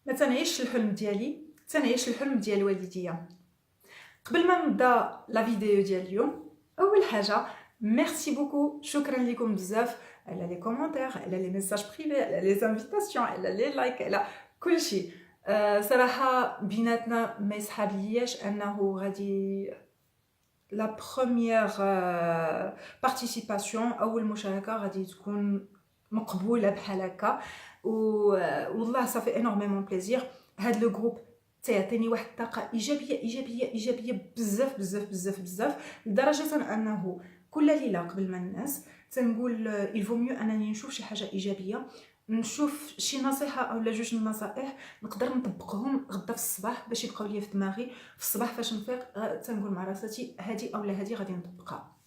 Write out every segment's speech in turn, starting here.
ما تنعيش الحلم ديالي، تنعيش الحلم ديال الوالديه. قبل ما نبدا لا فيديو ديال اليوم، اول حاجه ميرسي بوكو، شكرا لكم بزاف على لي كومونتير، على لي ميساج بريفي، على لي انفيتاسيون، على لي لايك، على كل شيء. صراحه بيناتنا ما يسحب لياش انه غادي لا بروميير بارتيسيباسيون، اول مشاركه غادي تكون مقبوله بحال هكا. والله صافي انورميمون بليزير. هاد لو جروب تيعطيني واحد الطاقه ايجابيه ايجابيه ايجابيه بزاف بزاف بزاف بزاف، لدرجه انه كل ليله قبل ما الناس تنقول الفو ميو انني نشوف شي حاجه ايجابيه، نشوف شي نصيحه اولا جوج النصائح نقدر نطبقهم غدا في الصباح باش يبقاو ليا في دماغي. في الصباح فاش نفيق تنقول مع راساتي هادي اولا هادي غادي نطبقها.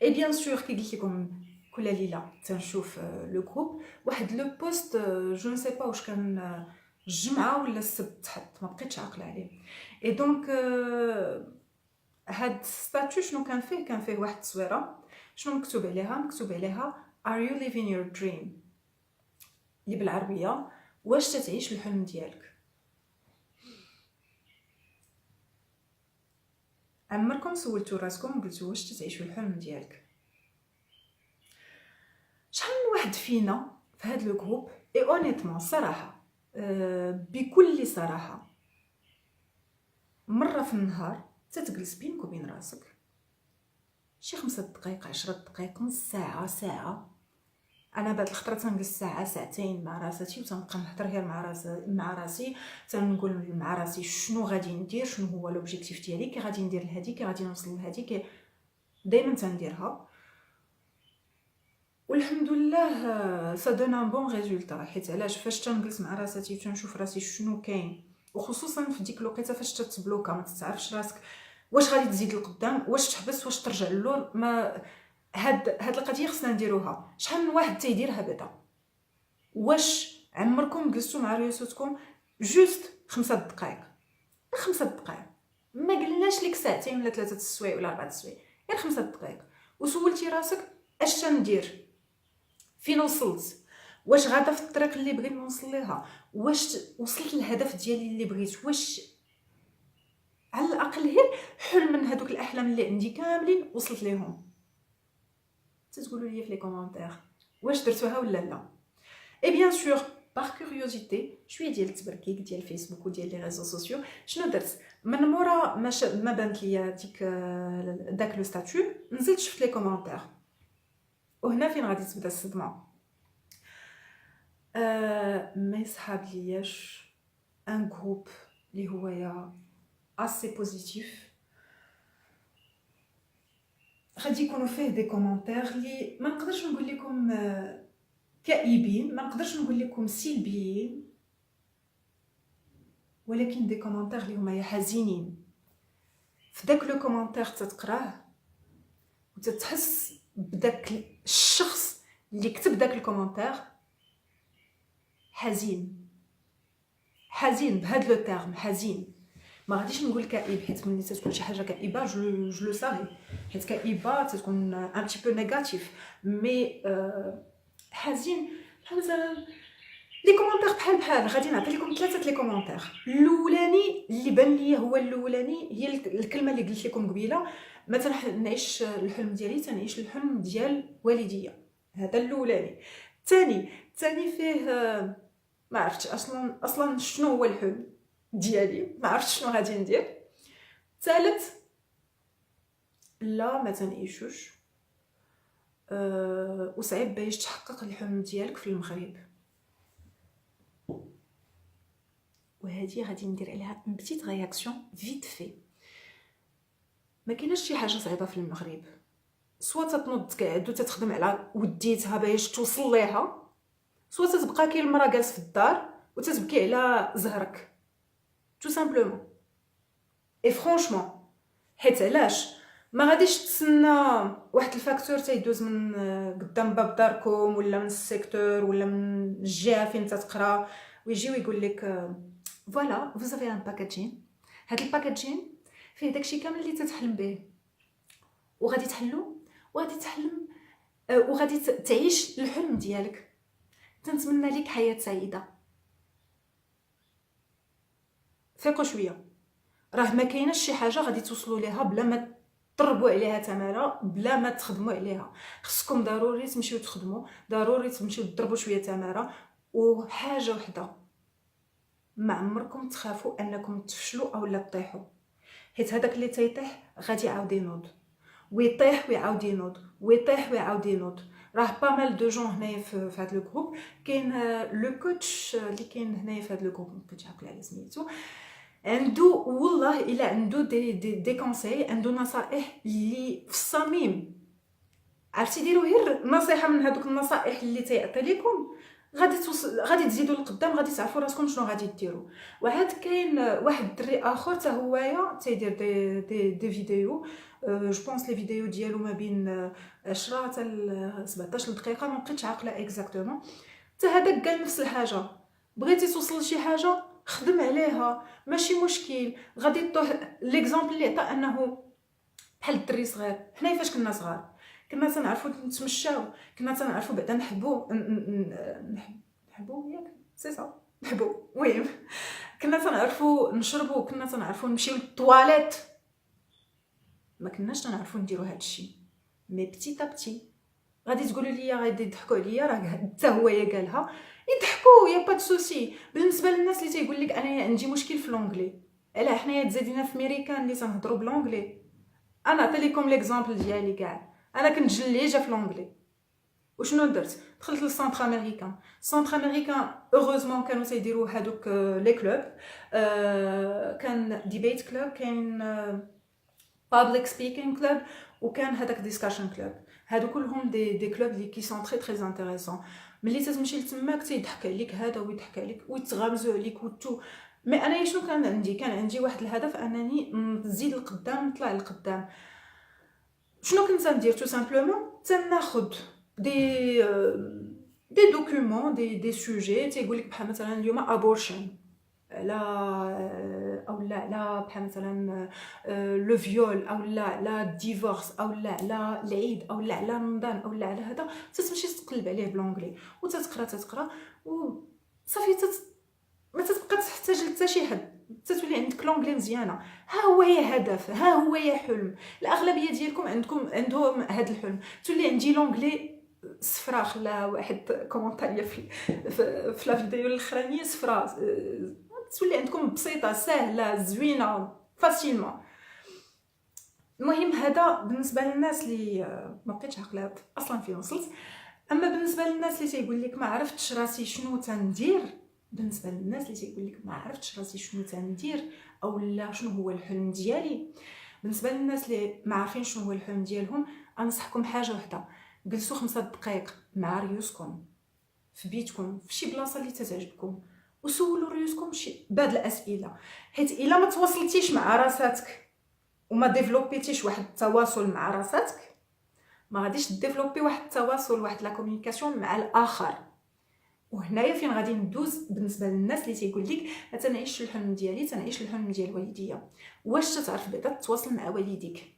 اي بيان سور كي قلت لكم كل ليله تنشوف لو جروب واحد لو بوست، جو نسي با واش كان الجمعه ولا السبت حط، ما بقيتش عاقله عليه. اي دونك هاد ستاتيو شنو كان فيه واحد التصويره، شنو مكتوب عليها؟ مكتوب عليها are you living your dream، اللي بالعربيه واش تتعيش الحلم ديالك. عمركم سولتوا راسكم قلتوا واش تتعيشوا الحلم ديالك؟ شحال من واحد فينا في هذا لو جروب اي اونيتمون صراحه، بكل صراحه، مره في النهار تتجلس بينك وبين راسك شي 5 دقائق 10 دقائق نص ساعه ساعه. انا بعد الخطره تنجلس ساعه ساعتين مع راساتي وتنبقى نهضر غير مع راسي، تنقول مع راسي شنو غادي ندير، شنو هو لوبجيكتيف ديالي، كي غادي ندير لهادي، كي غادي نوصل لهادي، كي دائما تنديرها. والحمد لله سا دون ان بون ريزولتا. حيت علاش؟ فاش تنجلس مع راساتي وتنشوف راسي شنو كاين، وخصوصا في ديك الوقيته فاش تتبلوكا ما تتعرفش راسك واش غادي تزيد لقدام، واش تحبس، واش ترجع للور. ما هاد القضيه خصنا نديروها. شحال من واحد تيديرها بعدا؟ واش عمركم جلستوا مع ريوساتكم جوست 5 دقائق؟ 5 دقائق، ما قلناش لك ساعتين ولا 3 السوايع ولا 4 السوايع، غير 5 دقائق، وسولتي راسك اش تندير، فين وصلت، واش غادا في الطريق اللي بغيت نوصل ليها، واش وصلت للهدف ديالي اللي بغيت، واش على الاقل غير حلم من هذوك الاحلام اللي عندي كاملين وصلت ليهم. تقولوا لي في لي كومونتير واش درتوها ولا لا. اي بيان سور باغ كوريوزيتي شويه ديال التبركيك ديال فيسبوك وديال لي ريزو سوسيو، شنو درت من مورا ما بانت ليا داك لو ستاتيو، نزلت شفت لي كومونتير، وهنا فين غادي تبدا الصدمه. ما يسحاب لياش ان جروب اللي هو يا اسي بوزيتيف، غادي يكونوا فيه دي كومونتير اللي ما نقدرش نقول لكم كئيبين، ما نقدرش نقول لكم سلبيين، ولكن دي كومونتير اللي هما يا حزينين. في داك لو كومونتير تتقراه وتتحس بداك الشخص اللي كتب داك الكومونتير حزين، حزين بهاد لو تيرم حزين. ما غاديش نقول كئيب حيت ملي تتكون شي حاجه كئيبه جو لو سافي، حيت كئيبه تتكون ان بتي بو نيجاتيف، مي حزين بحال مثلا لي كومونتير بحال غادي نعطي لكم 3 لي كومونتير. الاولاني اللي بان ليا هو الاولاني، هي الكلمه اللي قلت لكم قبيله، ما تنعيش الحلم ديالي، تنعيش الحلم ديال والديا. هذا الاولاني. الثاني فيه ما عرفتش اصلا شنو هو الحلم ديالي، ما عرفتش شنو غادي ندير. ثالث لا ما تنعيشوش، وصعيب باش تحقق الحلم ديالك في المغرب. وهذه غادي ندير عليها ان بتيت رياكسيون فيت في. ما كايناش شي حاجه صعيبه في المغرب، سوا تتنوض تقعد وتتخدم على وديتها باش توصل ليها، سوا تتبقى كي المراه جالس في الدار وتتبكي على زهرك تو سامبلومون. اي فرانشمون حيت علاش ما غاديش تسنى واحد الفاكتور تيدوز من قدام باب داركم ولا من السيكتور ولا من الجهه فين تتقرا ويجي ويقول لك فوالا vous avez un packaging. هاد الباكاجين فيه داكشي كامل اللي تتحلم به، وغادي تحلو وغادي تحلم وغادي تعيش الحلم ديالك. تنتمنى لك حياه سعيده. ثقوا شويه، راه ما كايناش شي حاجه غادي توصلوا ليها بلا ما تربوا عليها تماره، بلا ما تخدموا عليها. خصكم ضروري تمشيو تخدموا، ضروري تمشيو تضربوا شويه تماره. وحاجه وحده، ما عمركم تخافوا انكم تفشلوا او لا تطيحوا، حيت هذاك اللي تيطيح غادي يعاود ينوض، ويطيح ويعاود ينوض، ويطيح ويعاود ينوض. راه با مال دو جون هنايا في هذا الجروب. كاين لو كوتش اللي كاين هنايا في هذا الجروب، ما كنتش عاقله على سميتو، عنده والله الا عنده دي كونساي، عنده نصائح اللي في الصميم. عرفتي ديروا غير نصيحه من هذوك النصائح اللي تيعطي لكم، غادي تزيدوا لقدام، غادي تعرفوا راسكم شنو غادي ديروا. وعاد كاين واحد الدري اخر حتى هويا تيدير دي فيديو، جو بونس لي فيديو ديالو ما بين 10 حتى 17 دقيقه، ما بقيتش عاقله اكزاكتومون. حتى هذاك قال نفس الحاجه، بغيتي توصل لشي حاجه خدم عليها، ماشي مشكل. غادي طوح ليكزامبل اللي عطى انه بحال الدري صغير. حنايا فاش كنا صغار كنا تنعرفوا نتمشاو، كنا تنعرفوا بعدا نحبوا ياك سي صا نحبوا، المهم كنا تنعرفوا نشربوا، كنا تنعرفوا نمشيو للطواليت، ما كناش تنعرفوا نديروا هذا الشيء. مي بتي بتي غادي تقولوا لي غادي يضحكوا عليا، راه حتى هو قالها يضحكوا، يا با سوسي. بالنسبه للناس اللي تيقول لك انا عندي مشكل في لونجلي، علاه حنايا تزادينا في امريكان اللي تنهضروا بلونجلي. انا نعطي لكم ليكزامبل ديالي كاع. انا كنت جليجه في لونجلي، وشنو درت؟ دخلت للسونتر امريكان. السونتر امريكان اوغوزمون كانوا تيديروا هذوك لي كلوب، كان ديبيت كلوب، كاين بابليك سبيكين كلوب، وكان هذاك ديسكاشن كلوب. هادو كلهم دي كلوب اللي كي سون تري انتريسون. ملي تتمشي لتماك تيضحك عليك هذا ويضحك عليك ويتغامزوا عليك وتو. مي انا شنو كان عندي؟ كان عندي واحد الهدف انني نزيد لقدام، نطلع لقدام. شنو كنت ندير؟ تو سامبلومون تناخذ دي دوكيومون، دي سوجي تيقول لك بحال مثلا اليوم ابورشن، لا او لا بحال مثلا لو فيول، او لا ديفورس، او لا العيد، او لا رمضان، او لا على هذا. تتمشي تقلب عليه بلونجلي وتتقرا صافي، ما تتبقى تحتاج لحتى شي حد، تتولي عندك لونجلي مزيانه. ها هو يا هدف، ها هو يا حلم. الاغلبيه ديالكم عندهم هذا الحلم، تولي عندي لونجلي صفرا. خلا واحد كومونتاريه في لا فيديو الاخرانيه صفرا، تولي عندكم بسيطه سهله زوينه فاسيلمون. المهم هذا بالنسبه للناس اللي ما بقيتش عاقله اصلا فين وصلت. اما بالنسبه للناس اللي تيقول لك ما عرفتش راسي شنو تندير، بالنسبه للناس اللي تيقول لك ما عرفتش راسي شنو تندير او لا شنو هو الحلم ديالي، بالنسبه للناس اللي ما عارفين شنو هو الحلم ديالهم، انصحكم حاجه وحده: جلسوا 5 دقائق مع ريوسكم في بيتكم في شي بلاصه اللي تعجبكم، وسولوا ريوسكم شي بعض الاسئله. حيت الا ما تواصلتيش مع راساتك وما ديفلوبيتيش واحد التواصل مع راساتك، ما غاديش ديفلوبي واحد التواصل، واحد لا كومونيكاسيون مع الاخر. وهنايا فين غادي ندوز بالنسبه للناس اللي تيقول لك تنعيش الحلم ديالي، تنعيش الحلم ديال والديا. واش تعرف بعدا تتواصل مع والديك؟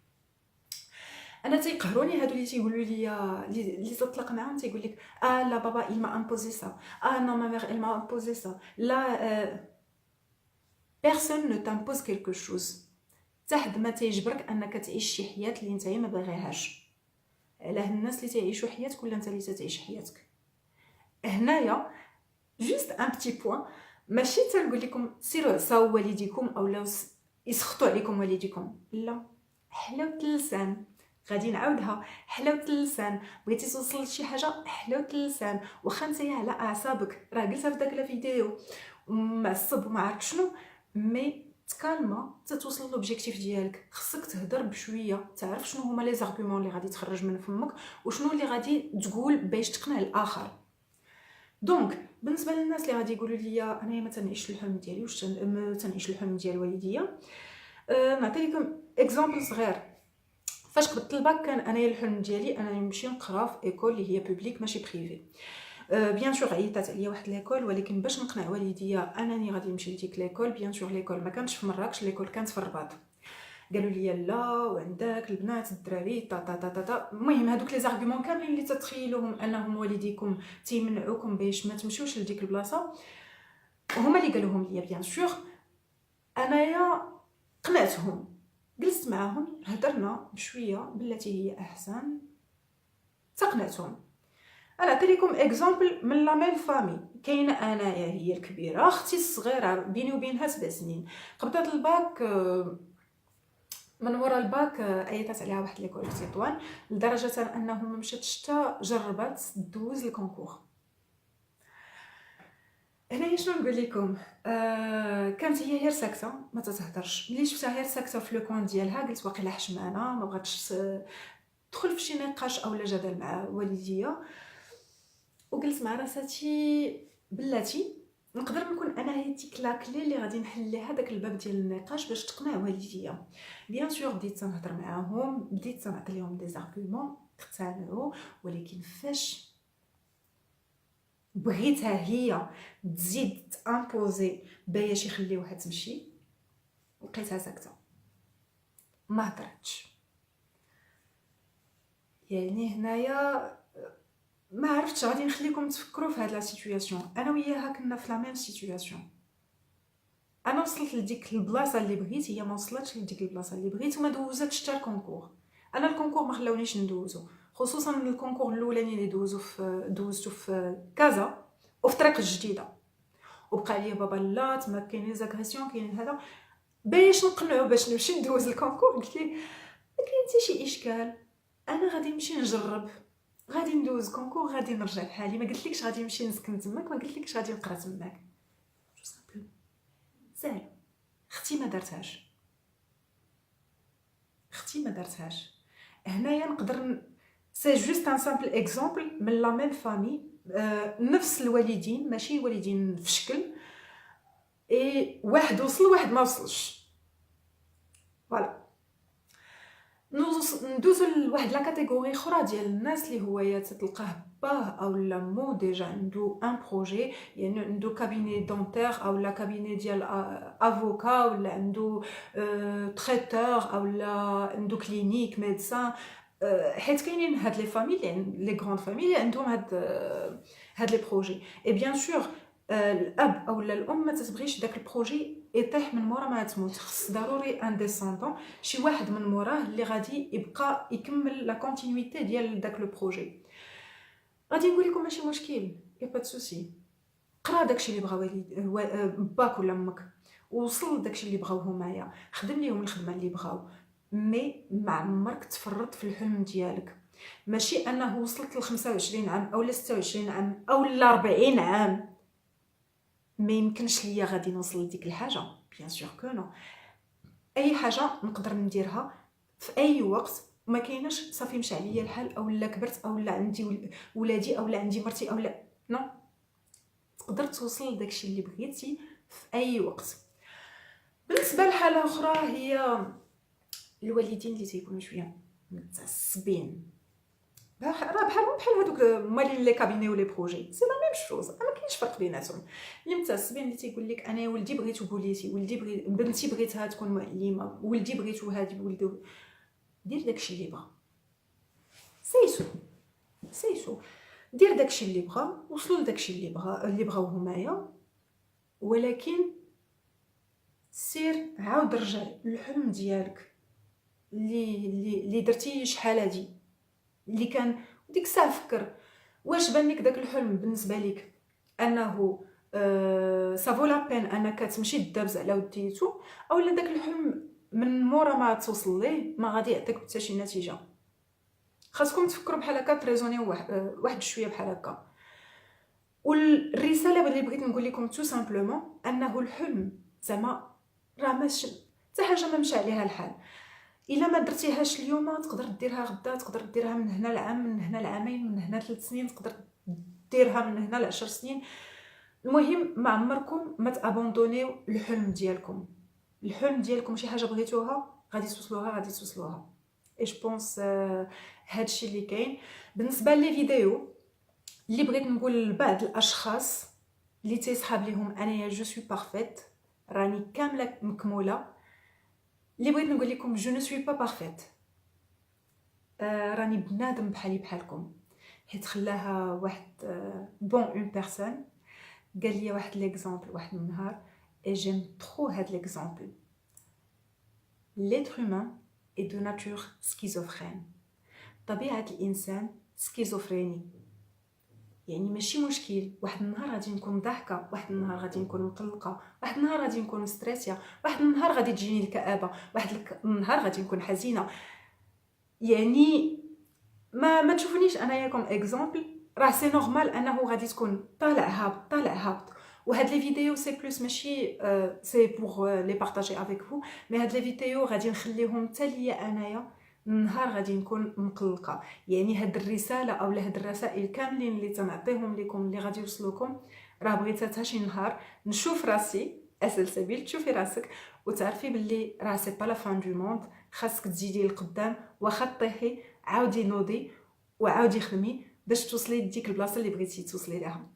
انا تيقهروني هادو اللي تيقولوا لي اللي تطلق معاهم تيقول لك لا بابا il m'a imposé ça, non ma mère elle m'a imposé ça. لا personne ne t'impose quelque chose. حتى ما تيجبرك انك تعيش شي حياه اللي نتايا ما باغيهاش. علاه الناس اللي تعيشوا حياتك ولا انت اللي تعيش حياتك؟ هنايا جوست ان بتي بوين، ماشي تنقول لكم سيروا عصاو والديكم او لا يسخطوا عليكم والديكم، لا. حلاوه اللسان، غادي نعاودها، حلاوه اللسان. بغيتي توصل لشي حاجه، حلاوه اللسان. واخا نتايا على اعصابك، راه قلتها في داك الفيديو، معصب وما عرفت شنو، مي تكالما تتوصل لوبجيكتيف ديالك. خصك تهضر بشويه، تعرف شنو هما لي زارغومون اللي غادي تخرج من فمك وشنو اللي غادي تقول باش تقنع الاخر. دونك بالنسبه للناس اللي غادي يقولوا لي انا ما تنعيش الحلم ديالي، واش تنعيش الحلم ديال والديا، نعطي لكم اكزامبل صغير. فاش قبضت الباك كان انايا الحلم ديالي انني نمشي نقرا في ايكول اللي هي بوبليك ماشي بريفي. بيان سور عيطات عليا واحد ليكول، ولكن باش نقنع والديا انني غادي نمشي لديك ليكول، بيان سور ليكول ما كانتش في مراكش، ليكول كانت في الرباط. قالوا لي لا، وعندك البنات الدراري تا تا تا تا. المهم هذوك لي زارغومون كاملين اللي تتخيلوهم انهم والديكم تيمنعوكم باش ما تمشيوش لديك البلاصه، هما اللي قالوهم لي بيان سور. انايا قنعتهم، جلست معاهم هدرنا بشويه بالتي هي احسن، تقنعتهم. انا نعطي لكم اكزامبل من لا ميم فامي. كاينه انايا هي الكبيره، اختي الصغيره بيني وبينها 7 سنين، قبضت الباك. من ورا الباك ايطات عليها واحد ليكول في تطوان، لدرجه انه ما مشاتش حتى جربات دوز الكونكور. هنايا شنو نقول لكم، كانت هي غير ساكته ما تتهدرش. ملي شفتها غير ساكته في لو كون ديالها قلت واقيلا حشمانه، ما بغاتش تدخل في شي نقاش اولا جدل مع والديا. وقلت مع راساتي بلاتي نقدر نكون انا هي ديك لاكلي اللي غادي نحل ليها داك الباب ديال النقاش باش تقنع والديا. بيان سور بديت تنهضر معاهم، بديت تنعطي لهم دي زارغومون اقتنعوا، ولكن فاش بغيتها هي تزيد تامبوزي باش يخليوها تمشي، لقيتها ساكته ما هضرتش. يعني هنايا ما عرفتش غادي نخليكم تفكروا في هاد لا سيتوياسيون. انا وياها كنا في لا ميم سيتوياسيون، انا وصلت لديك البلاصه اللي بغيت، هي ما وصلتش لديك البلاصه اللي بغيت وما دوزتش حتى الكونكور. انا الكونكور ما خلاونيش ندوزو، خصوصا الكونكور الاولاني اللي دوزتو في كازا وفي طريق الجديده. وبقى لي بابا لا تما كاينين زاغريسيون كاينين هذا، باش نقنعو باش نمشي ندوز الكونكور قلت لي ما كاين حتى شي اشكال، انا غادي نمشي نجرب، غادي ندوز كونكور غادي نرجع بحالي. ما قلتلكش غادي نمشي نسكن تماك، ما قلتلكش غادي نقرا تماك، جو سامبل سهل. اختي ما درتهاش، اختي ما درتهاش. هنايا نقدر سي جوست ان سامبل اكزامبل من لا ميم فامي، نفس الوالدين ماشي والدين في شكل، اي واحد وصل واحد ما وصلش. فوالا ندوزو لواحد لا كاتيجوري اخرى ديال الناس اللي هو يا تلقاه باه او لا مو ديجا عنده ان بروجي، يعني عنده كابيني دونتير او لا كابيني ديال افوكا، ولا عنده تريتور او لا عنده كلينيك ميدسان. حيت كاينين هاد لي فامي لي غروند فامي اللي عندهم هاد لي بروجي. اي بيان سور الاب او الام ما تتبغيش داك البروجي يطيح من مورا ما تموت، خص ضروري ان ديسوندون، شي واحد من موراه اللي غادي يبقى يكمل لا كونتينيتي ديال داك لو بروجي. غادي نقول لكم ماشي مشكل، يا با سوسي، قرا داكشي اللي بغا باك ولا امك، وصل داكشي اللي بغاو هنايا، خدم ليهم الخدمه اللي بغاو، مي ما عمرك تفرط في الحلم ديالك. ماشي انه وصلت ل 25 عام او ل 26 عام او ل 40 عام ما يمكنش ليا غادي نوصل لديك الحاجه. بيان سور كو نو، اي حاجه نقدر نديرها في اي وقت، ما كايناش صافي مشى عليا الحال او لا كبرت او لا عندي ولادي او لا عندي مرتي او لا نو. تقدر توصل لداكشي اللي بغيتي في اي وقت. بالنسبه لحاله اخرى هي الوالدين اللي تيكونوا شويه متعصبين، راه بحال هذوك مالين لي كابيني ولي بروجي، سي لا ميم شوز، ما كاينش فرق بيناتهم. اللي متعصبين اللي تيقول لك انا ولدي بغيتو بوليسي، ولدي بنتي بغيتها تكون معلمه، ولدي بغيتو هادي ولدو، دير داكشي اللي بغا، سيسو دير داكشي اللي بغا، وصلوا لداكشي اللي بغاو همايا، ولكن سير عاود رجع للحلم ديالك اللي درتي شحال هادي، اللي كان ديك الساعه فكر واش بان لك داك الحلم بالنسبه لك انه سافو لا بين انك تمشي دابز على وديتو، اولا داك الحلم من مورا ما توصل ليه ما غادي يعطيك حتى شي نتيجه. خاصكم تفكروا بحال هكا، تريزونيو واحد شويه بحال هكا. والرساله اللي بغيت نقول لكم تو سامبلومون انه الحلم زعما راه ماشي حتى حاجه ما مشى عليها الحال. الا ما درتيهاش اليوم تقدر ديرها غدا، تقدر ديرها من هنا لعام، من هنا لعامين، من هنا 3 سنين، تقدر ديرها من هنا ل10 سنين. المهم ما عمركم ما تابوندونيو الحلم ديالكم. الحلم ديالكم شي حاجه بغيتوها غادي توصلوها. اي جو بونس هادشي اللي كاين. بالنسبه لي فيديو اللي بغيت نقول لبعض الاشخاص اللي تيصحاب ليهم انايا جو سوي بارفيت، راني كامله مكموله، اللي بغيت نقول لكم جو نو سوي با بارفيت، راني بنادم بحالكم. حيت خلاها واحد بون اون بيرسون قال لي واحد ليكزامبل واحد النهار، et j'aime trop هاد l'exemple. L'être humain est de nature schizophrène. طبيعة الإنسان سكيزوفريني. يعني ماشي مشكل، واحد النهار غادي نكون ضاحكه، واحد النهار غادي نكون مقلقه، واحد النهار غادي نكون ستريسيا، واحد النهار غادي تجيني الكآبه، واحد النهار غادي نكون حزينه. يعني ما تشوفونيش انايا كوم اكزامبل، راه سي نورمال انه غادي تكون طالع هابط طالع هابط. وهاد لي فيديو سي بلوس ماشي سي بور لي بارطاجي افيك فو، مي هاد لي فيديو غادي نخليهم حتى ليا انايا النهار غادي نكون مقلقه. يعني هاد الرساله او هاد الرسائل كاملين اللي تنعطيهم لكم اللي غادي يوصلوكم، راه بغيتها شي نهار نشوف راسي اسلسبيل تشوفي راسك وتعرفي باللي راه سي با لا فان دو موند، خاصك تزيدي لقدام واخا طيحي عاودي نوضي وعاودي خدمي باش توصلي لديك البلاصه اللي بغيتي توصلي لها.